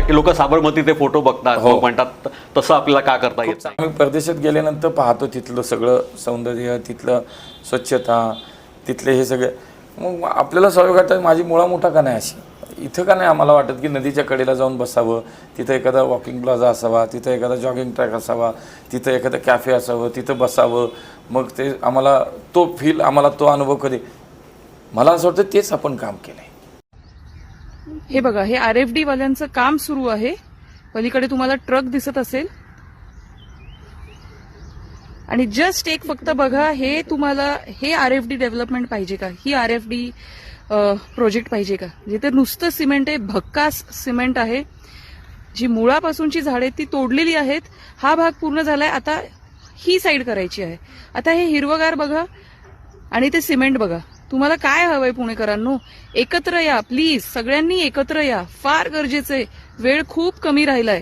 की लोक साबरमतीचे फोटो बघतात म्हणतात तसं आपल्याला का करता येत नाही? आम्ही परदेशात गेल्यानंतर पाहतो तिथलं सगळं सौंदर्य, तिथलं स्वच्छता, तिथले हे सगळे, मग आपल्याला सवय वाटतं माझी मुळा मोठा का नाही अशी. इथं का नाही आम्हाला वाटत की नदीच्या कडेला जाऊन बसावं, तिथं एखादा वॉकिंग प्लाझा असावा, तिथं एखादा जॉगिंग ट्रॅक असावा, तिथं एखादं कॅफे असावं, तिथं बसावं. मग ते आम्हाला तो फील, आम्हाला तो अनुभव कधी, मला असं वाटतं तेच आपण काम केलंय. हे बघा, हे RFD वाल्यांचं काम सुरू आहे. पलीकडे तुम्हाला ट्रक दिसत असेल आणि जस्ट एक फक्त बघा, हे तुम्हाला हे RFD डेव्हलपमेंट पाहिजे का? ही RFD प्रोजेक्ट पाहिजे का? जिथे नुसतं सिमेंट आहे, भक्कास सिमेंट आहे. जी मुळापासूनची झाडे ती तोडलेली आहेत. हा भाग पूर्ण झालाय, आता ही साईड करायची आहे. आता हे हिरवगार बघा आणि ते सिमेंट बघा. तुम्हाला काय हवंय पुणेकरांनो? एकत्र या प्लीज, सगळ्यांनी एकत्र या, फार गरजेचं आहे. वेळ खूप कमी राहिलाय.